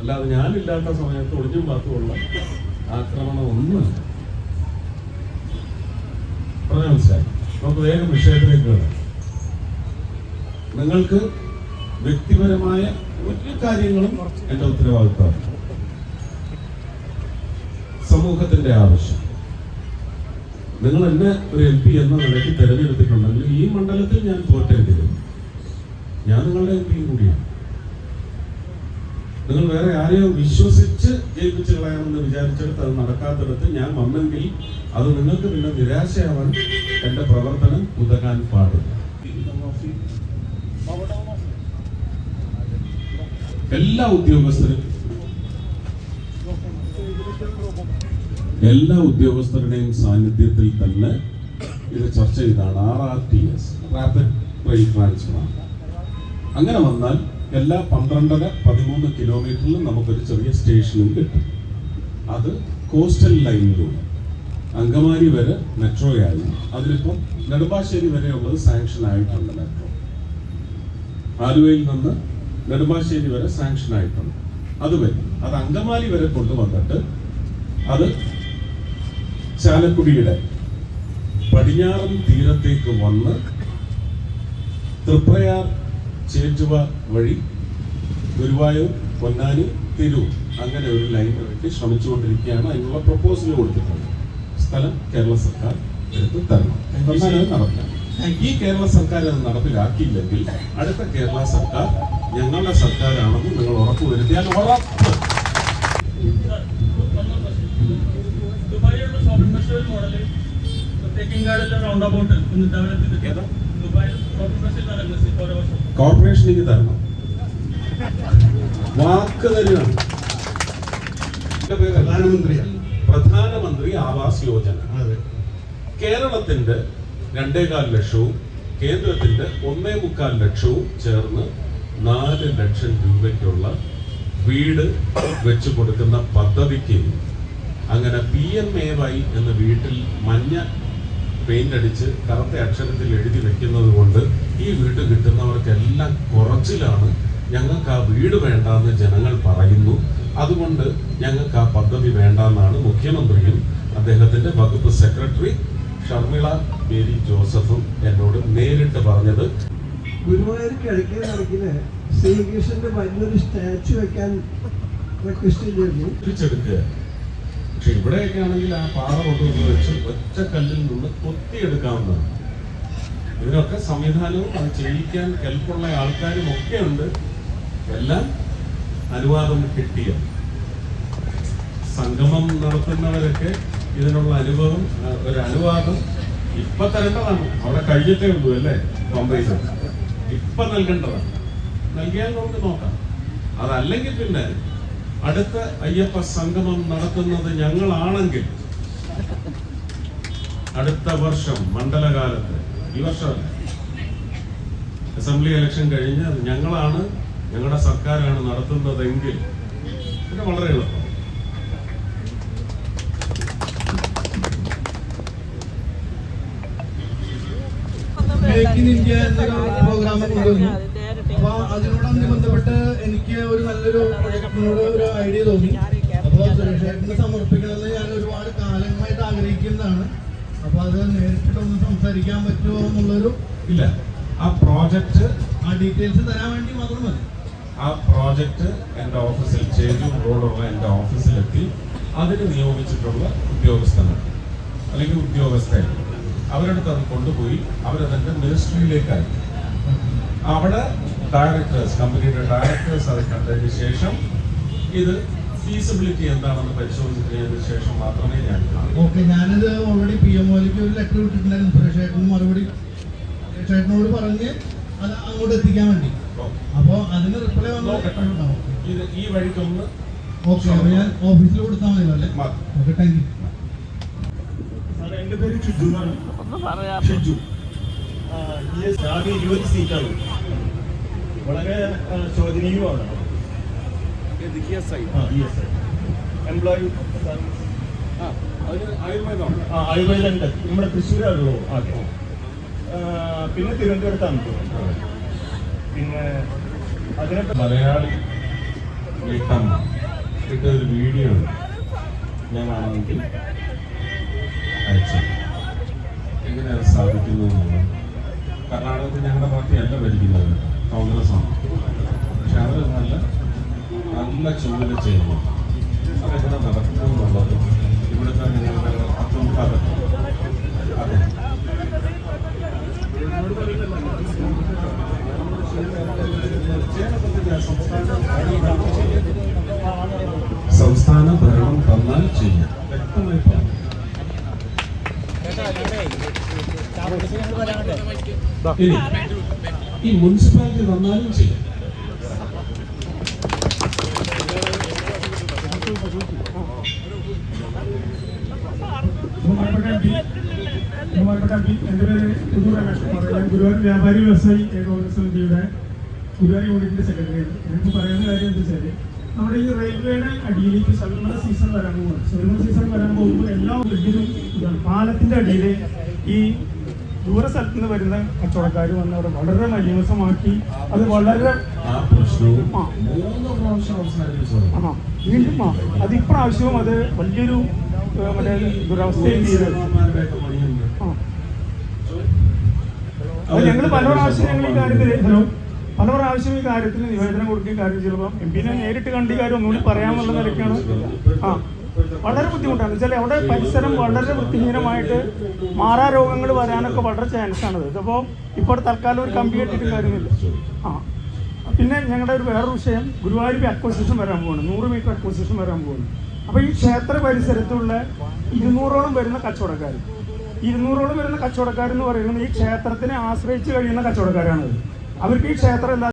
അല്ലാതെ ഞാനില്ലാത്ത സമയത്ത് ഒളിഞ്ഞും പാത്തുമുള്ള ആക്രമണം ഒന്നുമല്ല. പറഞ്ഞാൽ മനസ്സിലായി. നമുക്ക് വേഗം വിഷയത്തിലേക്ക് വരാം. നിങ്ങൾക്ക് വ്യക്തിപരമായ ഒരു കാര്യങ്ങളും എൻ്റെ ഉത്തരവാദിത്തമാണ്. സമൂഹത്തിന്റെ ആവശ്യം. നിങ്ങൾ എന്നെ ഒരു MP എന്ന നിലയ്ക്ക് തിരഞ്ഞെടുത്തിട്ടുണ്ടെങ്കിൽ ഈ മണ്ഡലത്തിൽ ഞാൻ തോറ്റെങ്കിലും ഞാൻ നിങ്ങളുടെ MP കൂടിയാണ്. നിങ്ങൾ വേറെ ആരെയോ വിശ്വസിച്ച് ജയിപ്പിച്ച് കളയാമെന്ന് വിചാരിച്ചെടുത്ത് അത് നടക്കാത്തിടത്ത് ഞാൻ വന്നെങ്കിൽ അത് നിങ്ങൾക്ക് പിന്നെ നിരാശയാവാൻ എന്റെ പ്രവർത്തനം ഉതകാൻ പാടില്ല. എല്ലാ ഉദ്യോഗസ്ഥരുടെയും സാന്നിധ്യത്തിൽ തന്നെ ഇത് ചർച്ച ചെയ്താണ് RRTS, റാപ്പിഡ് റെയിൽ ട്രാൻസ്ഫർ. അങ്ങനെ വന്നാൽ എല്ലാ 12-13 കിലോമീറ്ററിലും നമുക്കൊരു ചെറിയ സ്റ്റേഷനും കിട്ടും. അത് കോസ്റ്റൽ ലൈനിലൂടെ അങ്കമാലി വരെ മെട്രോയായി. അതിലിപ്പം നെടുമ്പാശ്ശേരി വരെയുള്ളത് സാങ്ഷൻ ആയിട്ടുണ്ട്. മെട്രോ ആലുവയിൽ നിന്ന് നെടുമ്പാശ്ശേരി വരെ സാങ്ഷൻ ആയിട്ടുണ്ട്. അതുവരെ അത് അങ്കമാലി വരെ കൊണ്ടുവന്നിട്ട് അത് ചാലക്കുടിയുടെ പടിഞ്ഞാറൻ തീരത്തേക്ക് വന്ന് തൃപ്രയാർ ചേറ്റുവ വഴി ഗുരുവായൂർ, പൊന്നാനി, തിരൂർ അങ്ങനെ ഒരു ലൈനിന് വേണ്ടി ശ്രമിച്ചുകൊണ്ടിരിക്കുകയാണ്. അതിനുള്ള പ്രപ്പോസൽ കൊടുത്തിട്ടുണ്ട്. സ്ഥലം കേരള സർക്കാർ എടുത്ത് തരണം. നടത്താം. ഈ കേരള സർക്കാർ അത് നടപ്പിലാക്കിയില്ലെങ്കിൽ അടുത്ത കേരള സർക്കാർ ഞങ്ങളുടെ സർക്കാരാണെന്ന് നിങ്ങൾ ഉറപ്പുവരുത്തിയാൽ ഉറപ്പ്. കോർപ്പറേഷനിക്ക് തരണം. വാക്ക് തരുകയാണ്. പ്രധാനമന്ത്രി ആവാസ് യോജന. കേരളത്തിന്റെ 2.25 ലക്ഷവും കേന്ദ്രത്തിന്റെ 1.25 ലക്ഷവും ചേർന്ന് 4 ലക്ഷം രൂപയ്ക്കുള്ള വീട് വെച്ചു കൊടുക്കുന്ന പദ്ധതിക്ക് അങ്ങനെ PMAY എന്ന വീട്ടിൽ മഞ്ഞ പെയിന്റ് അടിച്ച് കറുത്ത അക്ഷരത്തിൽ എഴുതി വെക്കുന്നത് കൊണ്ട് ഈ വീട് കിട്ടുന്നവർക്കെല്ലാം കുറച്ചിലാണ്. ഞങ്ങൾക്ക് ആ വീട് വേണ്ടെന്ന് ജനങ്ങൾ പറയുന്നു. അതുകൊണ്ട് ഞങ്ങൾക്ക് ആ പദ്ധതി വേണ്ടെന്നാണ് മുഖ്യമന്ത്രിയും അദ്ദേഹത്തിന്റെ വകുപ്പ് സെക്രട്ടറി ഷർമിള മേരി ജോസഫും എന്നോട് നേരിട്ട് പറഞ്ഞത്. ഗുരുവായൂർ കിഴക്കേ നടക്കില് ശ്രീകൃഷ്ണന്റെ വലിയൊരു സ്റ്റാച്ചു വെക്കാൻ റിക്വസ്റ്റ് ചെയ്തിരുന്നു. പക്ഷെ ഇവിടെയൊക്കെ ആണെങ്കിൽ ആ പാറ കൊണ്ടുവന്ന് വെച്ച് ഒറ്റ കല്ലിൽ നിന്ന് കൊത്തിയെടുക്കാവുന്നതാണ്. ഇതിനൊക്കെ സംവിധാനവും അത് ചെയ്യിക്കാൻ കെൽപ്പുള്ള ആൾക്കാരും ഒക്കെ ഉണ്ട്. എല്ലാം അനുവാദം കിട്ടിയ സംഗമം നടത്തുന്നവരൊക്കെ ഇതിനുള്ള അനുവാദം ഇപ്പൊ തരേണ്ടതാണ്. അവിടെ കഴിഞ്ഞിട്ടേ ഉള്ളൂ അല്ലേ പമ്പയിൽ. ഇപ്പൊ നൽകേണ്ടതാണ്. നൽകിയാൽ നമുക്ക് നോക്കാം. അതല്ലെങ്കിൽ പിന്നെ അടുത്ത അയ്യപ്പ സംഗമം നടത്തുന്നത് ഞങ്ങളാണെങ്കിൽ അടുത്ത വർഷം മണ്ഡലകാലത്ത്, ഈ വർഷമല്ല, അസംബ്ലി ഇലക്ഷൻ കഴിഞ്ഞ് ഞങ്ങളാണ്, ഞങ്ങളുടെ സർക്കാരാണ് നടത്തുന്നതെങ്കിൽ പിന്നെ വളരെ എളുപ്പം. മേക്ക് ഇൻ ഇന്ത്യ എന്നൊരു പ്രോഗ്രാം കൊണ്ടുവന്നു. അപ്പൊ അതിനോടൊന്ന് ബന്ധപ്പെട്ട് എനിക്ക് ഒരു നല്ലൊരു പ്രൊജക്ടിനോട് ഒരു ഐഡിയ തോന്നി. അപ്പോൾ സുരേഷേട്ടന് സമർപ്പിക്കണമെന്ന് ഞാൻ ഒരുപാട് കാലങ്ങളായിട്ട് ആഗ്രഹിക്കുന്നതാണ്. അപ്പൊ അത് നേരിട്ടൊന്ന് സംസാരിക്കാൻ പറ്റുമോ എന്നുള്ളൊരു ഇല്ല. ആ പ്രോജക്റ്റ്, ആ ഡീറ്റെയിൽസ് തരാൻ വേണ്ടി മാത്രം മതി. ആ പ്രോജക്റ്റ് എൻ്റെ ഓഫീസിൽ, ചേരൂർ റോഡുള്ള എൻ്റെ ഓഫീസിലെത്തി അതിന് നിയോഗിച്ചിട്ടുള്ള ഉദ്യോഗസ്ഥനാണ് അല്ലെങ്കിൽ ഉദ്യോഗസ്ഥൻ അവരടുത്ത് അത് കൊണ്ടുപോയി അവരതിൻ്റെ മിനിസ്ട്രിയിലേക്കായി. അവിടെ ഡയറക്ടേഴ്സ്, കമ്പനിയുടെ ഡയറക്ടേഴ്സ് അത് കണ്ടതിന് ശേഷം ഇത് ഫീസിബിലിറ്റി എന്താണെന്ന് പരിശോധിച്ചതിന് ശേഷം മാത്രമേ ഞാൻ ഓക്കെ. ഞാനിത് ഓൾറെഡി PMOയിലേക്ക് ഒരു ലെറ്റർ വിട്ടിട്ടുണ്ടായിരുന്നു. സുരേഷേട്ടനും മറുപടി ചേട്ടനോട് പറഞ്ഞ് അത് അങ്ങോട്ട് എത്തിക്കാൻ വേണ്ടി. അപ്പോ അതിന് റിപ്ലൈ വന്നു. ഈ വഴിക്കൊന്ന് ഓക്കെ. അപ്പൊ ഞാൻ ഓഫീസിൽ കൊടുത്താൽ മതിയല്ലോ അല്ലേ? Okay, thank you. എന്റെ പേര് ഷിജു എന്നാണ്. ഷിജു. ആകെ 20 സീറ്റാണ്. വളരെ ശോചനീയമാണ്. എംപ്ലോയി ആയുർവേദം നമ്മുടെ തൃശ്ശൂരാണല്ലോ ആദ്യം. പിന്നെ തിരുവനന്തപുരത്താണ്. പിന്നെ അതിനൊക്കെ മലയാളി വീട്ടമ്മ ഇട്ടൊരു വീഡിയോ ഉണ്ട്, ഞാൻ വേണമെങ്കിൽ അയച്ചു. എങ്ങനെയാണ് സാധിക്കുന്നത് എന്നുള്ളത്. കർണാടകത്തിൽ ഞങ്ങളുടെ പാർട്ടി അല്ല ഭരിക്കുന്നത്, കോൺഗ്രസ്സാണ്. പക്ഷെ അവർ നല്ല ചുമതല ചെയ്യുന്നു. അതെങ്ങനെ നടക്കുന്നു എന്നുള്ളത് ഇവിടുത്തെ നിങ്ങളുടെ അത്യുൽപാദന അതെ സംസ്ഥാന ഭരണം തന്നാൽ ചെയ്യാം, വ്യക്തമായി പറഞ്ഞു. ഇനി ഈ മുനിസിപ്പാലിറ്റി തന്നാലും ചെയ്യാം. എൻ്റെ പേര് പുതൂർ രമേഷ് കുമാർ. ഞാൻ ഗുരുവായൂർ വ്യാപാരി വ്യവസായി ഏകോപന സമിതിയുടെ ഗുരുവായൂർ യൂണിറ്റിൻ്റെ സെക്രട്ടറിയാണ്. എനിക്ക് പറയുന്ന കാര്യം എന്താ വെച്ചാൽ, നമ്മുടെ ഈ റെയിൽവേയുടെ അടിയിലേക്ക് ശബരിമല സീസൺ വരാൻ പോകുന്നത്. ശബരിമല സീസൺ വരാൻ പോകുമ്പോൾ എല്ലാ വലിയൊരു ഇതാണ്. പാലത്തിൻ്റെ അടിയിൽ ഈ ദൂര സ്ഥലത്ത് നിന്ന് വരുന്ന കച്ചവടക്കാർ വന്ന് അവിടെ വളരെ മലിനസമാക്കി അത് വളരെ വീണ്ടും അതിപ്രാവശ്യവും അത് വലിയൊരു മറ്റേ ദുരവസ്ഥയിൽ അത് ഞങ്ങൾ പല പ്രാവശ്യം ഞങ്ങൾ ഈ കാര്യത്തിൽ പല പ്രാവശ്യം ഈ കാര്യത്തിൽ നിവേദനം കൊടുക്കുകയും കാര്യം ചിലപ്പോൾ എംപിനെ നേരിട്ട് കണ്ടി കാര്യം ഒന്നുകൂടി പറയാമെന്നുള്ള നിലയ്ക്കാണ്. വളരെ ബുദ്ധിമുട്ടാണ് വെച്ചാൽ അവിടെ പരിസരം വളരെ വൃത്തിഹീനമായിട്ട് മാറാരോഗങ്ങൾ വരാനൊക്കെ വളരെ ചാൻസാണത്. ഇതിപ്പോൾ ഇപ്പോൾ തൽക്കാലം ഒരു കമ്പി കെട്ടിയിട്ട് കാര്യമില്ല. പിന്നെ ഞങ്ങളുടെ ഒരു വേറൊരു വിഷയം, ഗുരുവായൂർ അക്വസിഷൻ വരാൻ പോകുന്നു, 100 മീറ്റർ അക്വസിഷൻ വരാൻ പോകുന്നു. അപ്പോൾ ഈ ക്ഷേത്ര പരിസരത്തുള്ള 200ഓളം വരുന്ന കച്ചവടക്കാർ, 200ഓളം വരുന്ന കച്ചവടക്കാരെന്ന് പറയുന്നത് ഈ ക്ഷേത്രത്തിനെ ആശ്രയിച്ച് കഴിയുന്ന കച്ചവടക്കാരാണത്. അവർക്ക് ഈ ക്ഷേത്രം